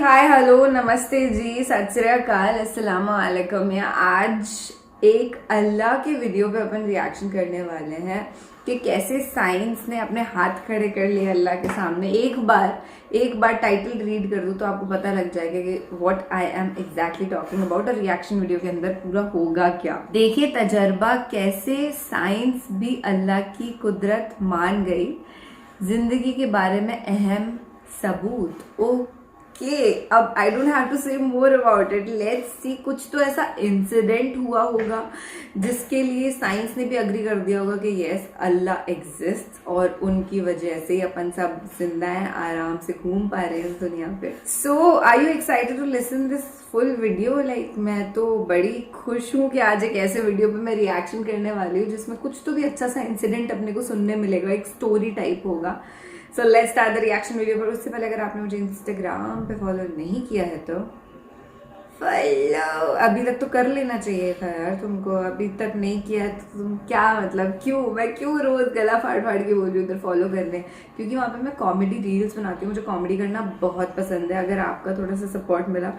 Hi hello नमस्ते जी, सत श्री अकाल, अस्सलाम वालेकुम। आज एक अल्लाह के वीडियो पे अपन रिएक्शन करने वाले हैं कि कैसे साइंस ने अपने हाथ खड़े कर लिए अल्लाह के सामने। एक बार टाइटल रीड कर दूँ तो आपको पता लग जाएगा कि what I am exactly talking about. और रिएक्शन वीडियो के अंदर पूरा होगा क्या, देखिए तजर्बा कैसे साइंस भी अल्लाह की कुदरत मान गई। जिंदगी के बारे में अहम सबूत। अब आई डोंट हैव टू से more about it, let's see. कुछ तो ऐसा इंसिडेंट हुआ होगा जिसके लिए साइंस ने भी अग्री कर दिया होगा कि यस अल्लाह एग्जिस्ट और उनकी वजह से अपन सब जिंदा हैं, आराम से घूम पा रहे हैं इस दुनिया पे। So are you excited to listen this full video? Like मैं तो बड़ी खुश हूँ कि आज एक ऐसे वीडियो पे मैं रिएक्शन करने वाली हूँ जिसमें कुछ तो भी अच्छा सा इंसिडेंट अपने को सुनने मिलेगा, एक स्टोरी टाइप होगा। So let's start the reaction video. पर उससे पहले अगर आपने मुझे इंस्टाग्राम पे फॉलो नहीं किया है तो फॉलो अभी तक तो कर लेना चाहिए था यार तुमको। अभी तक नहीं किया तो तुम क्या मतलब मैं क्यों रोज गला फाड़ के बोल रही हूँ उधर फॉलो करने, क्योंकि वहाँ पे मैं कॉमेडी रील्स बनाती हूँ। मुझे कॉमेडी करना बहुत पसंद है। अगर आपका थोड़ा सा सपोर्ट मिला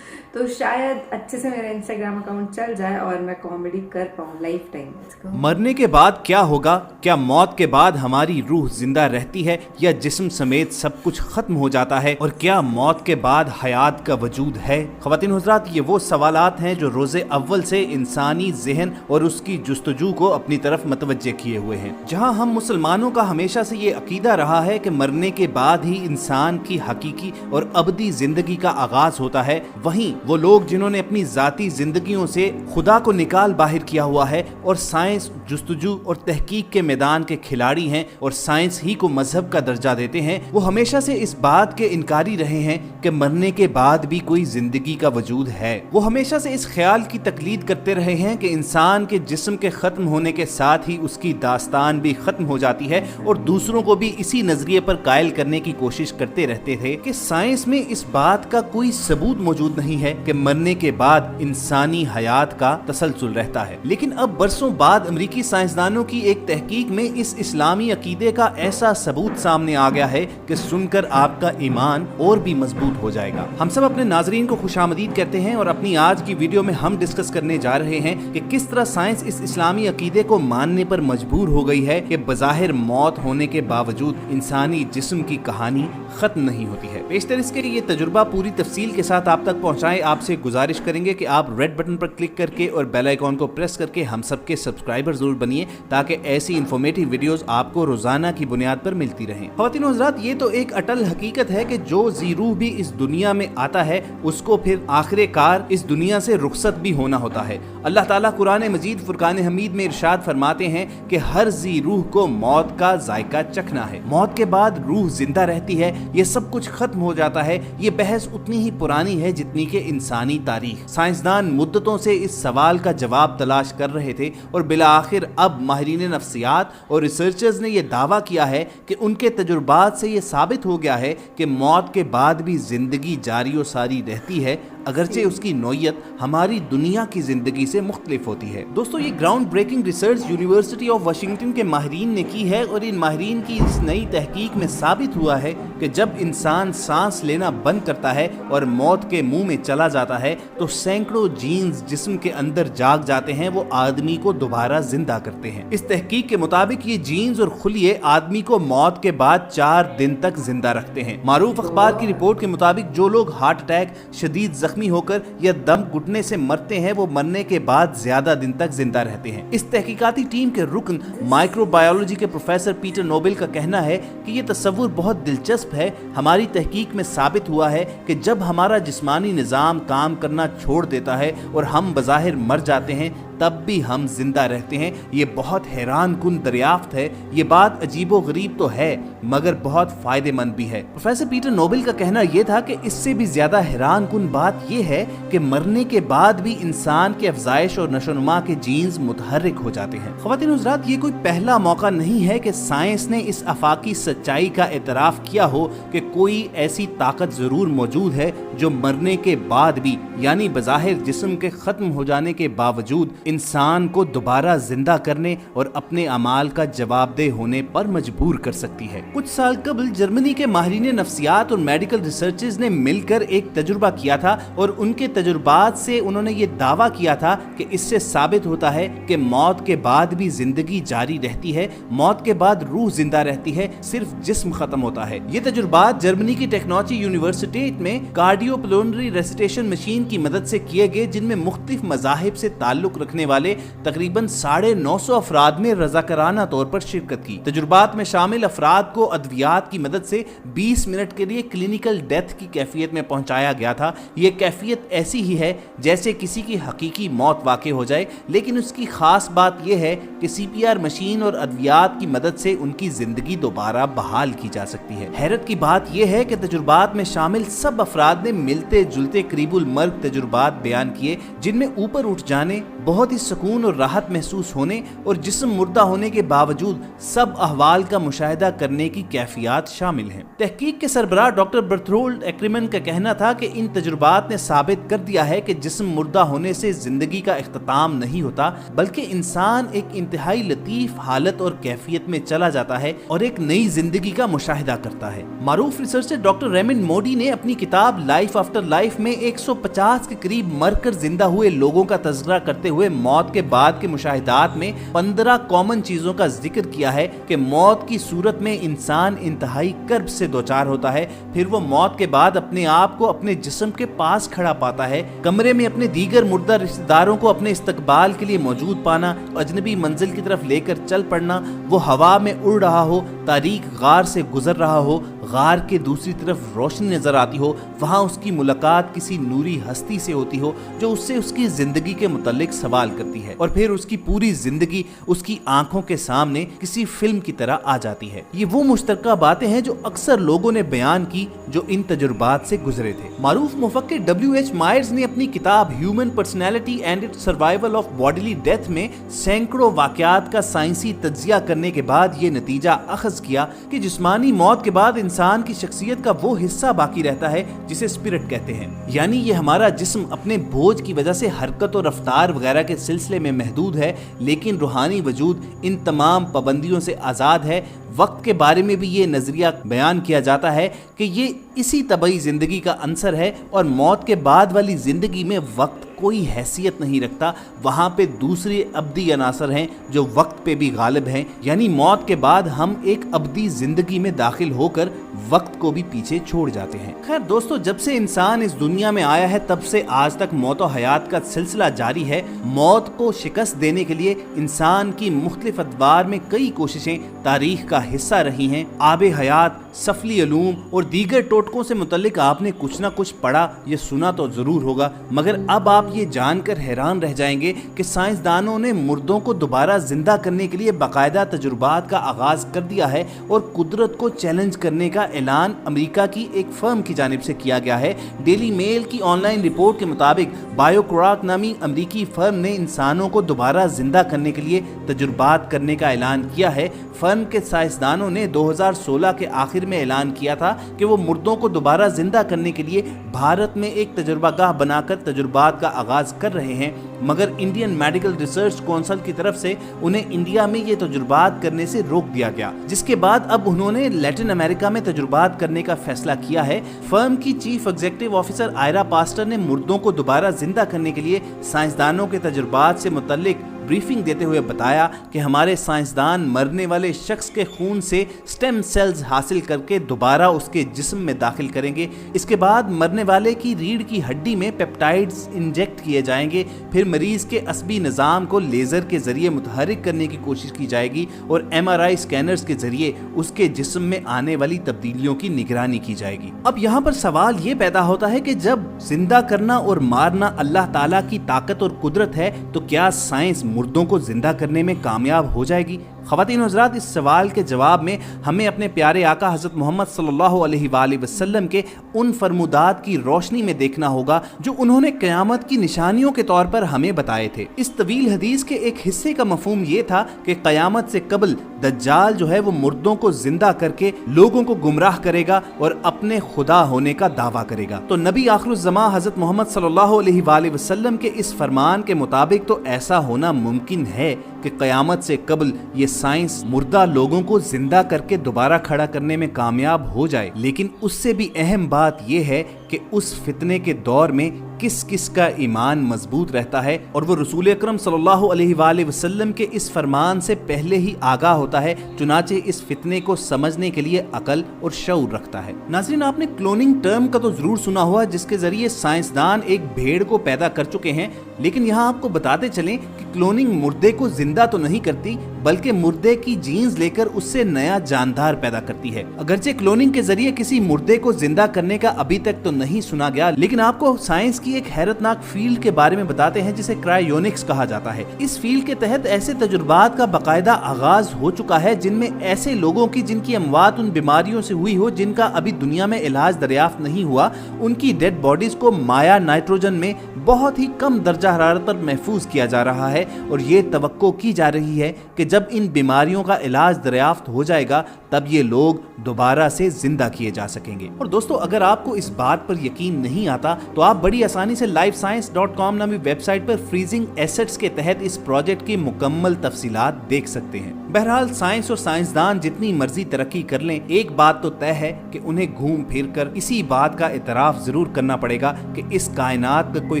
तो शायद अच्छे से मेरा इंस्टाग्राम अकाउंट चल जाए और मैं कॉमेडी कर पाऊँ लाइफ टाइम। मरने के बाद क्या होगा? क्या मौत के बाद हमारी रूह जिंदा रहती है या जिस्म समेत सब कुछ खत्म हो जाता है? और क्या मौत के बाद हयात का वजूद है? ख्वातीन हुज़रात, ये वो सवालात हैं जो रोज़े अव्वल से इंसानी ज़हन और उसकी जुस्तजू को अपनी तरफ मतवज्जे किए हुए हैं। जहां हम मुसलमानों का हमेशा से ये अकीदा रहा है कि मरने के बाद ही इंसान की हकीकी और अबदी जिंदगी का आगाज होता है, वहीं वो लोग जिन्होंने अपनी जाती जिंदगियों से खुदा को निकाल बाहर किया हुआ है और साइंस, जुस्तजू और तहकीक के मैदान के खिलाड़ी हैं और साइंस ही को मजहब का दर्जा देते हैं, वो हमेशा से इस बात के इनकारी रहे हैं कि मरने के बाद भी कोई जिंदगी का वजूद है। वो हमेशा से इस ख्याल की तकलीद करते रहे हैं कि इंसान के जिस्म के खत्म होने के साथ ही उसकी दास्तान भी खत्म हो जाती है और दूसरों को भी इसी नजरिए पर कायल करने की कोशिश करते रहते थे कि साइंस में इस बात का कोई सबूत मौजूद नहीं है कि मरने के बाद इंसानी हयात का तसलसल रहता है। लेकिन अब बरसों बाद अमेरिकी साइंसदानों की एक तहकीक में इस इस्लामी अकीदे का ऐसा सबूत सामने आ गया है कि सुनकर आपका ईमान और भी मजबूत हो जाएगा। हम सब अपने नाजरीन को खुशामदीद कहते हैं और अपनी आज की वीडियो में हम डिस्कस करने जा रहे हैं कि किस तरह साइंस इस इस्लामी अकीदे को मानने पर मजबूर हो गई है कि बज़ाहिर मौत होने के बावजूद इंसानी जिस्म की कहानी खत्म नहीं होती है। बेशतर इसके ये तजुर्बा पूरी तफसील के साथ आप तक पहुंचाएं, आपसे गुजारिश करेंगे कि आप रेड बटन पर क्लिक करके और बेल आइकॉन को प्रेस करके हम सबके सब्सक्राइबर जरूर बनिए ताकि ऐसी इंफॉर्मेटिव वीडियोस आपको रोजाना की बुनियाद पर मिलती रहें। ख्वातीन और हज़रात, ये तो एक अटल हकीकत है कि जो जी रूह भी इस दुनिया में आता है उसको फिर आखिरकार इस दुनिया से रुखसत भी होना होता है। अल्लाह ताला कुरान मजीद फुरकान हमीद में इरशाद फरमाते हैं कि हर जी रूह को मौत का जायका चखना है। मौत के बाद रूह जिंदा रहती है, ये सब कुछ खत्म हो जाता है। ये बहस उतनी ही पुरानी है जितनी के इंसानी तारीख। साइंसदान मुद्दतों से इस सवाल का जवाब तलाश कर रहे थे और बिला आखिर अब माहिरीन नफ्सियात और रिसर्चर्स ने यह दावा किया है कि उनके तजुर्बात से ये साबित हो गया है कि मौत के बाद भी जिंदगी जारी और सारी रहती है, अगरचे उसकी नौयत हमारी दुनिया की जिंदगी से मुख्तलिफ होती है। दोस्तों, ये groundbreaking research university of Washington के माहिरीन ने की है और इन माहिरीन की इस नई तहकीक में साबित हुआ है कि जब इंसान सांस लेना बंद करता है और मौत के मुंह में चला जाता है तो सैकड़ों जीन्स जिस्म के अंदर जाग जाते हैं, वो आदमी को दोबारा जिंदा करते हैं। इस तहकीक के मुताबिक ये जीन्स और खुलिये आदमी को मौत के बाद 4 दिन तक जिंदा रखते हैं। मारूफ अखबार की रिपोर्ट के मुताबिक जो लोग हार्ट अटैक, शदीद जख्मी होकर या दम घुटने से मरते हैं वो मरने के बाद ज्यादा दिन तक जिंदा रहते हैं। इस तहकीकाती टीम के रुकन माइक्रोबायोलॉजी के प्रोफेसर पीटर नोबेल का कहना है कि ये तस्वुर बहुत दिलचस्प है। हमारी तहकीक में साबित हुआ है कि जब हमारा जिस्मानी निज़ाम काम करना छोड़ देता है और हम बज़ाहिर मर जाते हैं तब भी हम जिंदा रहते हैं। ये बहुत हैरान कुन दरियाफ्त है। ये बात अजीबो गरीब तो है मगर बहुत फायदेमंद भी है। प्रोफेसर पीटर नोबेल का कहना यह था कि इससे भी ज्यादा हैरान कुन बात यह है कि मरने के बाद भी इंसान के अफजाइश और नशोनुमा के जीन्स मुतहर्रिक हो जाते हैं। ख्वातीन हुज़रात, ये कोई पहला मौका नहीं है कि साइंस ने इस आफाकी सच्चाई का एतराफ किया हो कि कोई ऐसी ताकत जरूर मौजूद है जो मरने के बाद भी यानी बज़ाहिर जिस्म के खत्म हो जाने के बावजूद इंसान को दोबारा जिंदा करने और अपने अमाल का जवाबदेह होने पर मजबूर कर सकती है। कुछ साल कबल जर्मनी के माहिरीन नफ्सियात और मेडिकल रिसर्चर्स ने मिलकर एक तजुर्बा किया था और उनके तजुर्बात से उन्होंने ये दावा किया था कि इससे साबित होता है कि मौत के बाद भी जिंदगी जारी रहती है, मौत के बाद रूह जिंदा रहती है, सिर्फ जिस्म खत्म होता है। ये तजुर्बात जर्मनी की टेक्नोलॉजी यूनिवर्सिटी में कार्डियोपल्मोनरी रेसिटेशन मशीन की मदद से किए गए, जिनमें मुख्तलिफ मज़ाहिब से ताल्लुक रखने वाले तकरीबन 950 अफराद ने रज़ाकाराना तौर पर शिरकत की। तजुर्बात में शामिल अफराद को अद्वियात की मदद से 20 मिनट के लिए क्लिनिकल डेथ की कैफियत में पहुंचाया गया था। ये कैफियत ऐसी ही है जैसे किसी की हकीकी मौत वाक़ई हो जाए, लेकिन उसकी खास बात यह है कि CPR मशीन और अद्वियात की मदद से उनकी जिंदगी दोबारा बहाल की जा सकती है। हैरत की बात यह है कि तजुर्बात में शामिल सब अफराद ने मिलते जुलते करीबुल मर्ग तजुर्बात बयान किए, जिनमें ऊपर उठ जाने, बहुत ही सुकून और राहत महसूस होने और जिस्म मुर्दा होने के बावजूद सब अहवाल का मुशाहिदा करने की कैफियत शामिल हैं। तहकीक के सरबराह डॉक्टर बर्थोल्ड एक्रिमन का कहना था कि इन तजुर्बात ने साबित कर दिया है कि जिस्म मुर्दा होने से जिंदगी का इख्तिताम नहीं होता, बल्कि इंसान एक इंतहाई लतीफ हालत और कैफियत में चला जाता है और एक नई जिंदगी का मुशाहिदा करता है। मारूफ रिसर्चर डॉक्टर रेमंड मोडी ने अपनी किताब लाइफ आफ्टर लाइफ में 150 के करीब मरकर जिंदा हुए लोगों का तज़किरा करते हुए मौत के बाद के मुशाहिदात में 15 कॉमन चीजों का जिक्र किया है कि मौत की सूरत में इंसान इंतहाई कर्ब से दोचार होता है, फिर वो मौत के बाद अपने आप को अपने जिस्म के पास खड़ा पाता है, कमरे में अपने दीगर मुर्दा रिश्तेदारों को अपने इस्तकबाल के लिए मौजूद पाना, अजनबी मंजिल की तरफ लेकर चल पड़ना, वो हवा में उड़ रहा हो, तारीक गार से गुजर रहा हो, गार के दूसरी तरफ रोशनी नजर आती हो, वहाँ उसकी मुलाकात किसी नूरी हस्ती से होती हो जो उससे उसकी जिंदगी के मुतालिक सवाल करती है और फिर उसकी पूरी जिंदगी उसकी आंखों के सामने किसी फिल्म की तरह आ जाती है। ये वो मुश्तरका बातें हैं जो अक्सर लोगों ने बयान की जो इन तजुर्बात से गुजरे थे। मारूफ मुफक्किर W.H. मायर्स ने अपनी किताब human personality and it's survival of bodily death में सैकड़ों वाकयात का साइंसी तज्जिया करने के बाद ये नतीजा अखज़ किया कि जिस्मानी मौत के बाद इंसान की शख्सियत का वो हिस्सा बाकी रहता है जिसे स्पिरिट कहते हैं, यानी ये हमारा जिस्म अपने बोझ की वजह से हरकत और रफ्तार वगैरह के सिलसिले में महदूद है, लेकिन रूहानी वजूद इन तमाम पाबंदियों से आज़ाद है। वक्त के बारे में भी ये नज़रिया बयान किया जाता है कि ये इसी तबई ज़िंदगी का अंसर है और मौत के बाद वाली ज़िंदगी में वक्त कोई हैसियत नहीं रखता, वहाँ पे दूसरे अब्दी अनासर हैं जो वक्त पे भी गालिब हैं, यानी मौत के बाद हम एक अब्दी ज़िंदगी में दाखिल होकर वक्त को भी पीछे छोड़ जाते हैं। खैर दोस्तों, जब से इंसान इस दुनिया में आया है तब से आज तक मौत और हयात का सिलसिला जारी है। मौत को शिकस्त देने के लिए इंसान की मुख्तलिफ अदवार में कई कोशिशें तारीख का हिस्सा रही हैं। आबे हयात, सफली अलूम और दीगर टोटकों से मुतल्लिक आपने कुछ ना कुछ पढ़ा या सुना तो जरूर होगा, मगर अब आप ये जानकर हैरान रह जाएंगे कि साइंसदानों ने मुर्दों को दोबारा जिंदा करने के लिए बाकायदा तजुर्बात का आगाज कर दिया है और कुदरत को चैलेंज करने का ऐलान अमेरिका की एक फर्म की जानिब से किया गया है। डेली मेल की ऑनलाइन रिपोर्ट के मुताबिक बायोक्राक नामी अमेरिकी फर्म ने इंसानों को दोबारा जिंदा करने के लिए तजुर्बात करने का ऐलान किया है। फर्म के साइंसदानों ने 2016 के आखिर में ऐलान किया था कि वो मुर्दों को दोबारा जिंदा करने के लिए भारत में एक तजुर्बागाह बनाकर तजुर्बात का आगाज कर रहे हैं, मगर इंडियन मेडिकल रिसर्च काउंसिल की तरफ से उन्हें इंडिया में ये तजुर्बात करने से रोक दिया गया, जिसके बाद अब उन्होंने लैटिन अमेरिका में तजुर्बात करने का फैसला किया है। फर्म की chief executive officer Ira Pastor ने मुर्दों को दोबारा जिंदा करने के लिए साइंसदानों के तजुर्बात से मुतल्लिक ब्रीफिंग देते हुए बताया कि हमारे साइंसदान मरने वाले शख्स के खून से स्टेम सेल्स हासिल करके दोबारा उसके जिस्म में दाखिल करेंगे। इसके बाद मरने वाले की रीढ़ की हड्डी में पेप्टाइड्स इंजेक्ट किए जाएंगे, फिर मरीज के असबी निज़ाम को लेज़र के जरिए मुतहरिक करने की कोशिश की जाएगी और MRI स्कैनर्स के जरिए उसके जिस्म में आने वाली तब्दीलियों की निगरानी की जाएगी। अब यहाँ पर सवाल ये पैदा होता है कि जब जिंदा करना और मारना अल्लाह ताला की ताकत और कुदरत है, तो क्या साइंस मुर्दों को जिंदा करने में कामयाब हो जाएगी? ख़वातीन और हज़रात, इस सवाल के जवाब में हमें अपने प्यारे आका हज़रत मोहम्मद सल्लल्लाहु अलैहि वसल्लम के उन फरमुदात की रोशनी में देखना होगा जो उन्होंने क़यामत की निशानियों के तौर पर हमें बताए थे। इस तवील हदीस के एक हिस्से का मफहूम ये था कि क़यामत से कबल दज्जाल जो है वो मुर्दों को जिंदा करके लोगों को गुमराह करेगा और अपने खुदा होने का दावा करेगा। तो नबी आखिरुज़्ज़मा हज़रत मोहम्मद सल्लल्लाहु अलैहि वसल्लम के इस फरमान के मुताबिक तो ऐसा होना मुमकिन है कि क़यामत से कबल ये साइंस मुर्दा लोगों को जिंदा करके दोबारा खड़ा करने में कामयाब हो जाए। लेकिन उससे भी अहम बात यह है कि उस फितने के दौर में किस किस का ईमान मजबूत रहता है और वो रसूल अकरम सल्लल्लाहु अलैहि वसल्लम के इस फरमान से पहले ही आगाह होता है, चुनाचे इस फितने को समझने के लिए अकल और शऊर रखता है। नाज़रीन, आपने क्लोनिंग टर्म का तो जरूर सुना हुआ, जिसके जरिए साइंसदान एक भेड़ को पैदा कर चुके हैं। लेकिन यहाँ आपको बताते चलें कि क्लोनिंग मुर्दे को जिंदा तो नहीं करती, बल्कि मुर्दे की जीन्स लेकर उससे नया जानदार पैदा करती है। अगरचे क्लोनिंग के जरिए किसी मुर्दे को जिंदा करने का अभी तक तो नहीं सुना गया, लेकिन आपको साइंस की एक हैरतनाक फील्ड के बारे में बताते हैं जिसे क्रायोनिक्स कहा जाता है। इस फील्ड के तहत ऐसे तजुर्बात का बाकायदा आगाज हो चुका है जिनमें ऐसे लोगों की जिनकी अमवात उन बीमारियों से हुई हो जिनका अभी दुनिया में इलाज दरियाफ्त नहीं हुआ, उनकी डेड बॉडीज को माया नाइट्रोजन में बहुत ही कम दर्जा हरारत पर महफूज किया जा रहा है और ये तवक्को की जा रही है कि जब इन बीमारियों का इलाज दरियाफ्त हो जाएगा तब ये लोग दोबारा से जिंदा किए जा सकेंगे। और दोस्तों, अगर आपको इस बात पर यकीन नहीं आता तो आप बड़ी आसानी से lifescience.com नामी वेबसाइट पर फ्रीजिंग एसेट्स के तहत इस प्रोजेक्ट की मुकम्मल तफसीलात देख सकते हैं। बहरहाल, साइंस और साइंसदान जितनी मर्जी तरक्की कर लें, एक बात तो तय है कि उन्हें घूम फिर कर इसी बात का इतराफ जरूर करना पड़ेगा कि इस कायनात का कोई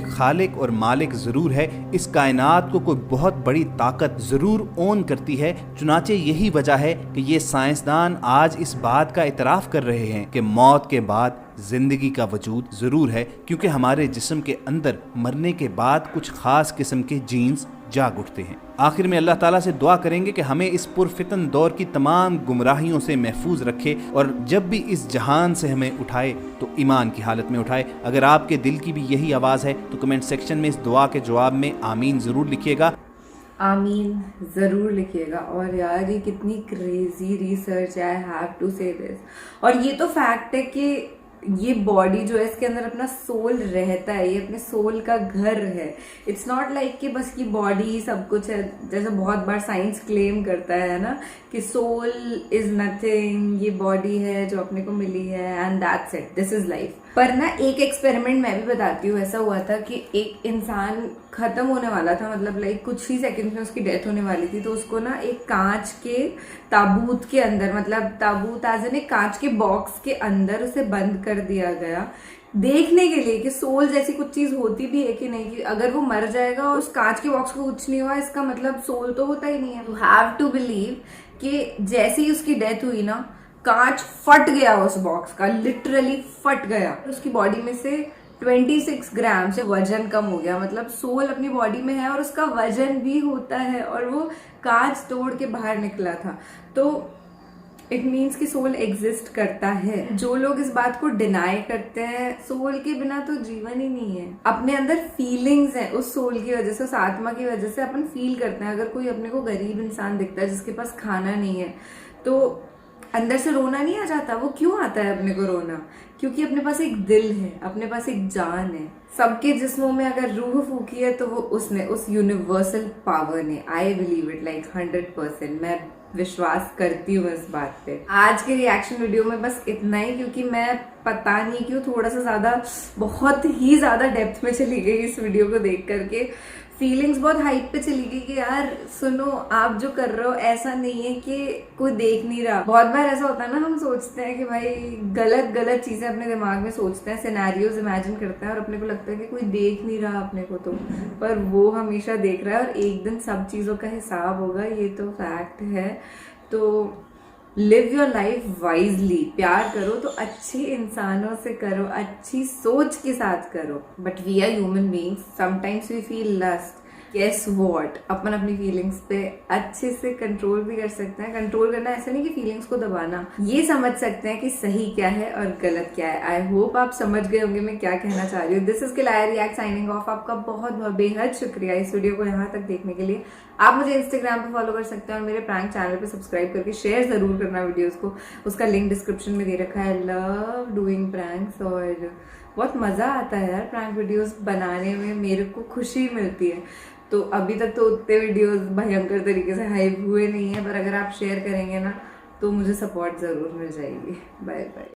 खालिक और मालिक जरूर है। इस कायनात को कोई बहुत बड़ी ताकत जरूर ओन करती है। चुनाचे यही वजह है कि ये साइंसदान आज इस बात का इतराफ कर रहे हैं कि मौत के बाद जिंदगी का वजूद जरूर है, क्योंकि हमारे जिस्म के अंदर मरने के बाद कुछ खास किस्म के जीन्स जाग उठते हैं। आखिर में अल्लाह ताला से दुआ करेंगे कि हमें इस पुरफितन दौर की तमाम गुमराहियों से महफूज रखे और जब भी इस जहान से हमें उठाए तो ईमान की हालत में उठाए। अगर आपके दिल की भी यही आवाज़ है तो कमेंट सेक्शन में इस दुआ के जवाब में आमीन ज़रूर लिखिएगा। आमीन ज़रूर लिखिएगा। और यार, ये कितनी क्रेजी रिसर्च है, आई हैव टू से दिस। और ये तो फैक्ट है कि ये बॉडी जो है इसके अंदर अपना सोल रहता है, ये अपने सोल का घर है। इट्स नॉट लाइक कि बस ये बॉडी ही सब कुछ है, जैसे बहुत बार साइंस क्लेम करता है ना कि सोल इज नथिंग, ये बॉडी है जो अपने को मिली है and that's it, this is life. पर ना एक एक्सपेरिमेंट मैं भी बताती हूँ। ऐसा हुआ था कि एक इंसान खत्म होने वाला था, मतलब लाइक कुछ ही सेकंड्स में उसकी डेथ होने वाली थी। तो उसको ना एक कांच के ताबूत के अंदर, मतलब ताबूत एज एन एक कांच के बॉक्स के अंदर उसे बंद कर दिया गया, देखने के लिए कि सोल जैसी कुछ चीज होती भी है कि नहीं, कि अगर वो मर जाएगा और उस कांच के बॉक्स को कुछ नहीं हुआ, इसका मतलब सोल तो होता ही नहीं है। यू हैव टू बिलीव कि जैसे ही उसकी डेथ हुई ना, कांच फट गया उस बॉक्स का, लिटरली फट गया। उसकी बॉडी में से 26 ग्राम से वजन कम हो गया। मतलब सोल अपनी बॉडी में है और उसका वजन भी होता है, और वो कांच तोड़ के बाहर निकला था। तो इट मीन्स कि सोल एग्जिस्ट करता है। जो लोग इस बात को डिनाई करते हैं, सोल के बिना तो जीवन ही नहीं है। अपने अंदर फीलिंग्स हैं, उस सोल की वजह से, उस आत्मा की वजह से अपन फील करते हैं। अगर कोई अपने को गरीब इंसान दिखता है जिसके पास खाना नहीं है, तो अंदर से रोना नहीं आ जाता? वो क्यों आता है अपने को रोना? क्योंकि अपने पास एक दिल है, अपने पास एक जान है। सबके जिस्मों में अगर रूह फूकी है तो वो उसने, उस यूनिवर्सल पावर ने। I believe it like 100%। मैं विश्वास करती हूँ इस बात पे। आज के रिएक्शन वीडियो में बस इतना ही, क्योंकि मैं पता नहीं क्यों थोड़ा सा ज्यादा, बहुत ही ज्यादा डेप्थ में चली गई इस वीडियो को देख करके। फीलिंग्स बहुत हाइट पे चली गई कि यार सुनो, आप जो कर रहे हो ऐसा नहीं है कि कोई देख नहीं रहा। बहुत बार ऐसा होता है ना, हम सोचते हैं कि भाई गलत गलत चीजें अपने दिमाग में सोचते हैं, सिनेरियोज इमेजिन करते हैं, और अपने को लगता है कि कोई देख नहीं रहा अपने को, तो पर वो हमेशा देख रहा है और एक दिन सब चीजों का हिसाब होगा, ये तो फैक्ट है। तो लिव योर लाइफ वाइजली। प्यार करो तो अच्छे इंसानों से करो, अच्छी सोच के साथ करो। But we are human beings, sometimes we feel lust guess what, अपन अपनी फीलिंग्स पे अच्छे से कंट्रोल भी कर सकते हैं। कंट्रोल करना ऐसा नहीं कि फीलिंग्स को दबाना, ये समझ सकते हैं कि सही क्या है और गलत क्या है। आई होप आप समझ गए होंगे मैं क्या कहना चाह रही हूँ। This is Kilaya react signing off. आपका बहुत बहुत बेहद शुक्रिया इस वीडियो को यहाँ तक देखने के लिए। आप मुझे इंस्टाग्राम पे फॉलो कर सकते हैं और मेरे प्रैंक चैनल पे सब्सक्राइब करके शेयर जरूर करना वीडियोस को, उसका लिंक डिस्क्रिप्शन में दे रखा है। लव डूइंग प्रैंक्स और बहुत मजा आता है यार प्रैंक वीडियोस बनाने में, मेरे को खुशी मिलती है। तो अभी तक तो उतने वीडियोस भयंकर तरीके से हाइप हुए नहीं है, पर अगर आप शेयर करेंगे ना तो मुझे सपोर्ट जरूर मिल जाएगी। Bye bye.